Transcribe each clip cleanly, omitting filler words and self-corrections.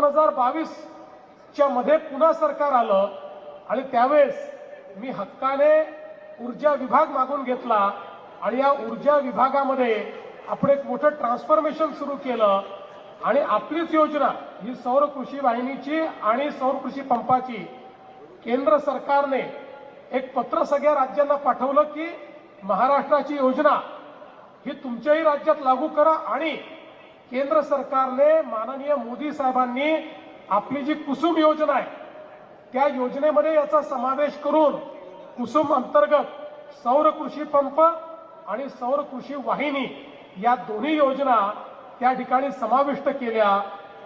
2022 च्या मध्ये पुन्हा सरकार आलं आणि त्यावेळेस मी हक्काने ऊर्जा विभाग मागून घेतला आणि या ऊर्जा विभागामध्ये आपण एक मोठं ट्रान्सफॉर्मेशन सुरू केलं आणि आपलीच योजना ही सौर कृषी वाहिनीची आणि सौर कृषी पंपाची केंद्र सरकारने एक पत्र सगळ्या राज्यांना पाठवलं की महाराष्ट्राची योजना ही तुमच्याही राज्यात लागू करा आणि केंद्र सरकारने माननीय मोदी साहेबांनी आपली जी कुसुम योजना आहे त्या योजनेमध्ये याचा समावेश करून कुसुम अंतर्गत सौर कृषी पंप आणि सौर कृषी वाहिनी या दोन्ही योजना त्या ठिकाणी समाविष्ट केल्या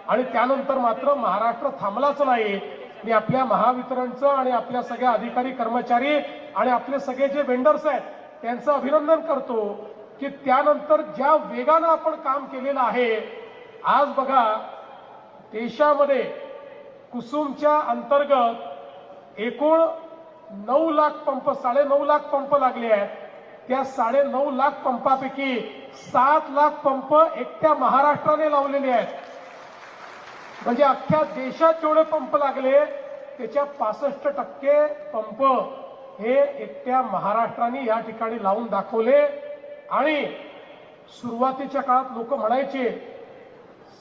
आणि त्यानंतर मात्र महाराष्ट्र थांबलाच नाही। मी आपल्या महावितरणचं आणि आपल्या सगळ्या अधिकारी कर्मचारी आणि आपले सगळे जे वेंडर्स आहेत त्यांचं अभिनंदन करतो की त्यानंतर ज्या वेगानं आपण काम केलेलं आहे। आज बघा देशामध्ये कुसुमच्या अंतर्गत एकूण 9 लाख पंप 9.5 लाख पंप लागले आहेत। त्या 9.5 लाख पंपापैकी 7 लाख पंप एकट्या महाराष्ट्राने लावलेले आहेत। म्हणजे अख्ख्या देशात जेवढे पंप लागले त्याच्या 65% पंप हे एकट्या महाराष्ट्राने या ठिकाणी लावून दाखवले। आणि सुरुवातीच्या काळात लोक म्हणायचे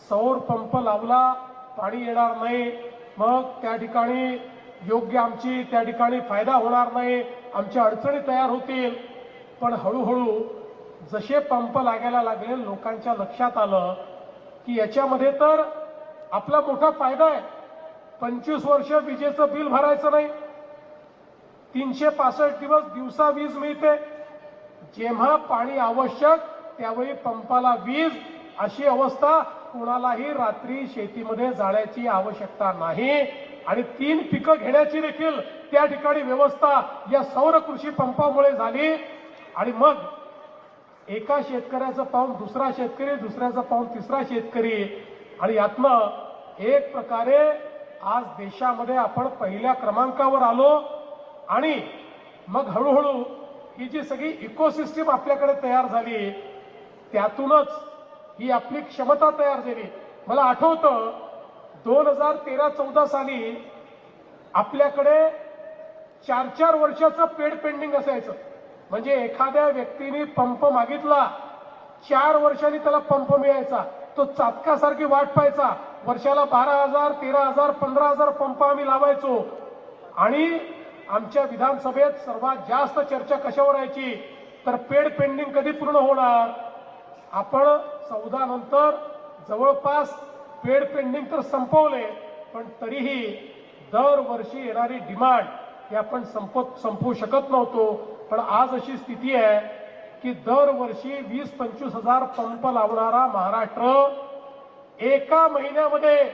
सौर पंप लावला पाणी येणार नाही, मग त्या ठिकाणी योग्य आमची त्या ठिकाणी फायदा होणार नाही, आमच्या अडचणी तयार होतील। पण हळूहळू जसे पंप लागायला लागले लोकांच्या लक्षात आलं की याच्यामध्ये तर आपला मोठा फायदा आहे। 25 वर्ष विजेचं बिल भरायचं नाही, 365 दिवस दिवसा वीज मिळते, जेव्हा पाणी आवश्यक त्यावेळी पंपाला वीज, अशी अवस्था कोणालाही रात्री शेतीमध्ये जाण्याची आवश्यकता नाही आणि 3 पिकं घेण्याची देखील त्या ठिकाणी व्यवस्था या सौर कृषी पंपामुळे झाली। आणि मग एका शेतकऱ्याचं पाहून दुसरा शेतकरी, दुसऱ्याचं पाहून तिसरा शेतकरी आणि यातनं एक प्रकारे आज देशामध्ये आपण पहिल्या क्रमांकावर आलो। आणि मग हळूहळू ही जी सगळी इकोसिस्टीम आपल्याकडे तयार झाली त्यातूनच ही आपली क्षमता तयार झाली। मला आठवतं 2013-14 साली आपल्याकडे 4-4 वर्षाचं पेड पेंडिंग असायचं। म्हणजे एखाद्या व्यक्तीने पंप मागितला 4 वर्षांनी त्याला पंप मिळायचा, तो चातकासारखी वाट पाहायचा। वर्षाला 12,000 13,000 15,000 पंप आम्ही लावायचो। आणि आमच्या विधानसभेत सर्वात जास्त चर्चा कशावर व्हायची तर पेड पेंडिंग कधी पूर्ण होणार। आपण 14 नंतर जवळपास पेड पेंडिंग तर संपवले, पण तरीही दरवर्षी येणारी डिमांड ही आपण संपवू शकत नव्हतो। पण आज अशी स्थिती आहे की दरवर्षी 20-25 हजार पंप लावणारा महाराष्ट्र एका महिन्यामध्ये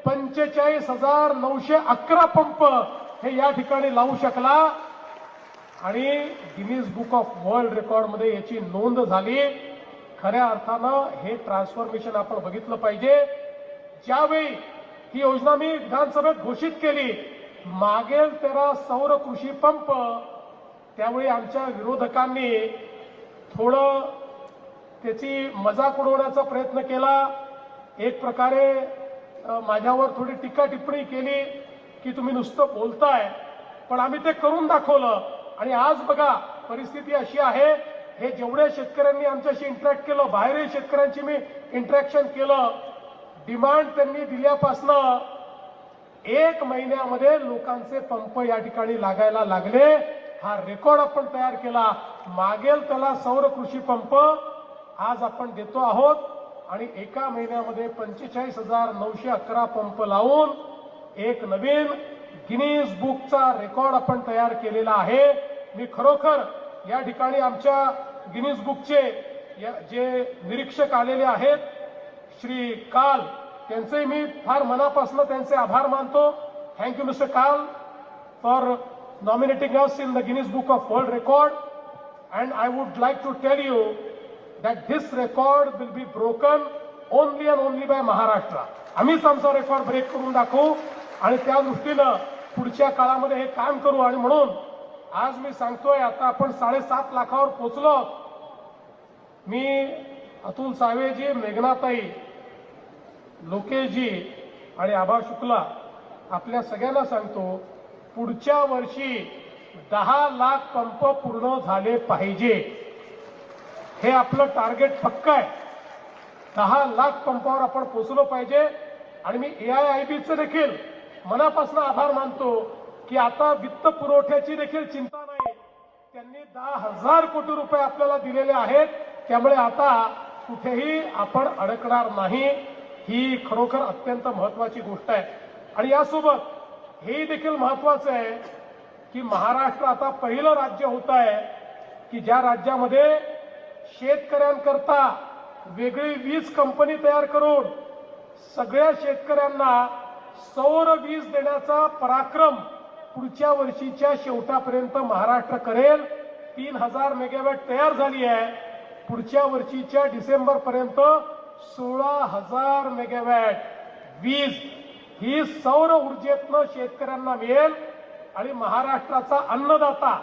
45,911 पंप हे या ठिकाणी लावू शकला आणि गिनीज बुक ऑफ वर्ल्ड रेकॉर्डमध्ये याची नोंद झाली। खऱ्या अर्थानं हे ट्रान्सफॉर्मेशन आपण बघितलं पाहिजे। ज्यावेळी ही योजना मी विधानसभेत घोषित केली मागेल तेरा सौर कृषी पंप, त्यावेळी आमच्या विरोधकांनी थोडं त्याची मजाक उडवण्याचा प्रयत्न केला। एक प्रकारे माझ्यावर थोडी टीका टिप्पणी केली की तुम्ही नुसतं बोलताय, पण आम्ही ते करून दाखवलं। आणि आज बघा परिस्थिती अशी आहे, हे जेवढे शेतकऱ्यांनी आमच्याशी इंटरॅक्ट केलं, बाहेरही शेतकऱ्यांची मी इंटरॅक्शन केलं, डिमांड त्यांनी दिल्यापासनं 1 महिन्यामध्ये लोकांचे पंप या ठिकाणी लागायला लागले। हा रेकॉर्ड आपण तयार केला। मागेल त्याला सौर कृषी पंप आज आपण देतो आहोत आणि एका महिन्यामध्ये 45,911 पंप लावून एक नवीन गिनीज बुकचा रेकॉर्ड आपण तयार केलेला आहे। मी खरोखर या ठिकाणी आमच्या गिनीज बुकचे जे निरीक्षक आलेले आहेत श्री काल, त्यांचे मी फार मनापासून त्यांचे आभार मानतो। थँक्यू मिस्टर काल for nominating us in the Guinness Book of World Record, and I would like to tell you that this record will be broken only and only by Maharashtra. आम्हीच आमचा रेकॉर्ड ब्रेक करून दाखवू आणि त्या दृष्टीनं पुढच्या काळामध्ये हे काम करू। आणि म्हणून आज मी सांगतोय आता आपण 7.5 लाखावर पोहोचलो। मी अतुल सावेजी, मेघनाताई, लोकेशजी आणि आभा शुक्ला आपल्या सगळ्यांना सांगतो, पुढच्या वर्षी 10 लाख पंप पूर्ण झाले पाहिजे. हे आपलं टार्गेट पक्का आहे. 10 लाख पंपावर आपण पोहोचलो पाहिजे. आणि मी AIIBचं देखील मनापासून आभार मानतो की आता वित्त पुरवठ्याची देखील चिंता नाही. त्यांनी 10,000 कोटी रुपये आपल्याला दिलेले आहेत. त्यामुळे आता कुठेही आपण अडकणार नाही. ही खरोखर अत्यंत महत्वाची गोष्ट आहे. आणि यासोबत हे देखील महत्वाचं आहे की महाराष्ट्र आता पहिलं राज्य होत आहे की ज्या राज्यामध्ये शेतकऱ्यांकरता वेगळी वीज कंपनी तयार करून सगळ्या शेतकऱ्यांना सौर वीज देण्याचा पराक्रम पुढच्या वर्षीच्या शेवटापर्यंत महाराष्ट्र करेल. 3,000 मेगावॅट तयार झाली आहे. पुढच्या वर्षीच्या डिसेंबरपर्यंत 16,000 मेगावॅट वीज ही सौर ऊर्जेतनं शेतकऱ्यांना मिळेल. आणि महाराष्ट्राचा अन्नदाता